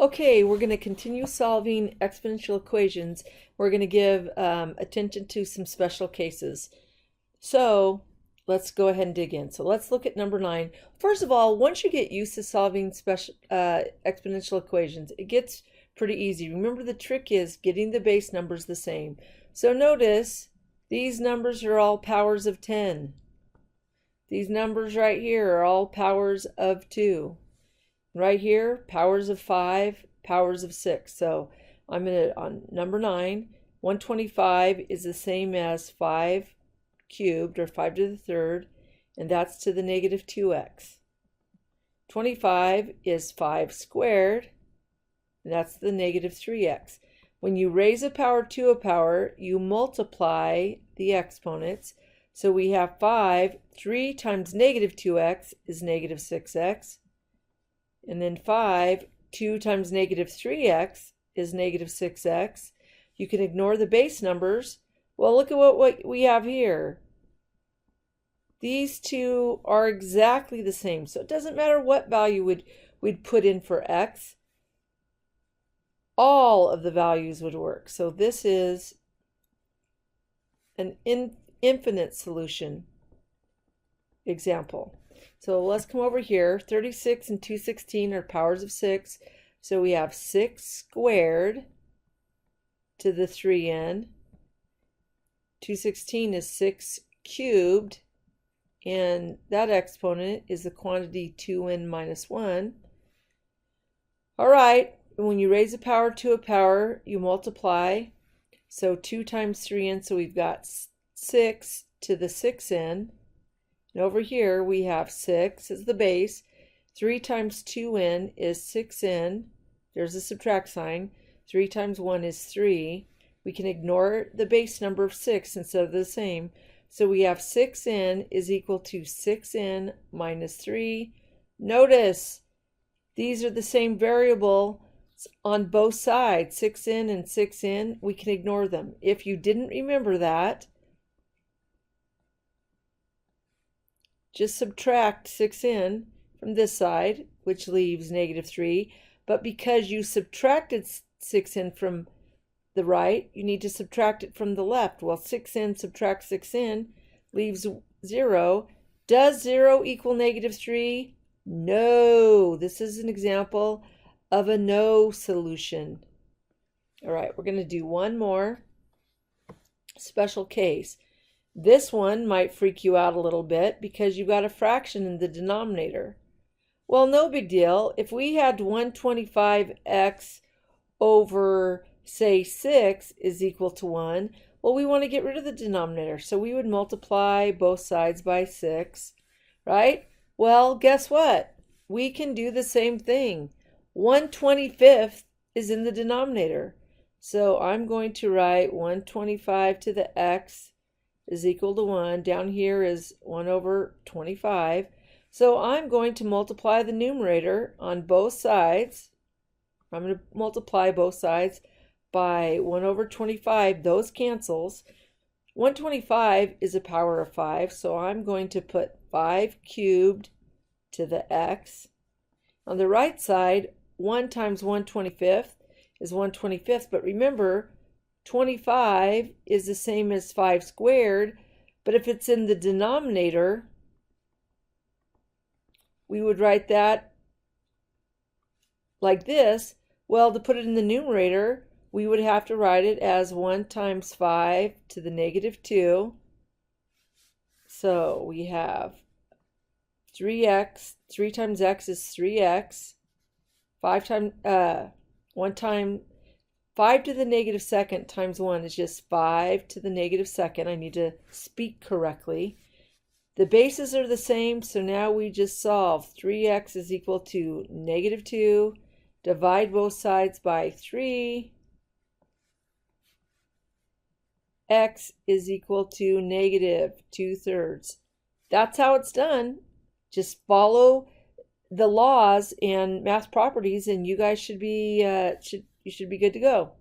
Okay, we're going to continue solving exponential equations. We're going to give attention to some special cases. So let's go ahead and dig in. So let's look at number 9. First of all, once you get used to solving special exponential equations, it gets pretty easy. Remember, the trick is getting the base numbers the same. So notice these numbers are all powers of 10. These numbers right here are all powers of 2. Right here, powers of 5, powers of 6. So I'm going to, on number 9, 125 is the same as 5 cubed, or 5 to the third, and that's to the negative 2x. 25 is 5 squared, and that's the negative 3x. When you raise a power to a power, you multiply the exponents. So we have 3 times negative 2x is negative 6x. And then 2 times negative 3x is negative 6x. You can ignore the base numbers. Well, look at what we have here. These two are exactly the same. So it doesn't matter what value we'd put in for x. All of the values would work. So this is an infinite solution example. So let's come over here. 36 and 216 are powers of 6. So we have 6 squared to the 3n. 216 is 6 cubed. And that exponent is the quantity 2n minus 1. All right. When you raise a power to a power, you multiply. So 2 times 3n. So we've got 6 to the 6n. And over here we have 6 as the base. 3 times 2n is 6n. There's a subtract sign. 3 times 1 is 3. We can ignore the base number of 6 instead of the same. So we have 6n is equal to 6n minus 3. Notice these are the same variable on both sides, 6n and 6n. We can ignore them. If you didn't remember that, just subtract 6n from this side, which leaves negative 3. But because you subtracted 6n from the right, you need to subtract it from the left. Well, 6n subtract 6n leaves 0. Does 0 equal negative 3? No. This is an example of a no solution. All right, we're going to do one more special case. This one might freak you out a little bit because you've got a fraction in the denominator. Well, no big deal. If we had 125x over, say, 6 is equal to 1, well, we want to get rid of the denominator. So we would multiply both sides by 6, right? Well, guess what? We can do the same thing. 1/25 is in the denominator. So I'm going to write 125 to the x is equal to 1. Down here is 1 over 25. So I'm going to multiply the numerator on both sides. I'm going to multiply both sides by 1 over 25. Those cancels. 125 is a power of 5, so I'm going to put 5 cubed to the x. On the right side, 1 times 1/25 is 1/25, but remember, 25 is the same as 5 squared, but if it's in the denominator, we would write that like this. Well, to put it in the numerator, we would have to write it as 1 times 5 to the negative 2. So we have 3x. 3 times x is 3x. 5 to the negative second times 1 is just 5 to the negative second. I need to speak correctly. The bases are the same, so now we just solve. 3x is equal to negative 2. Divide both sides by 3. X is equal to negative 2/3. That's how it's done. Just follow the laws and math properties, and you guys should be good to go.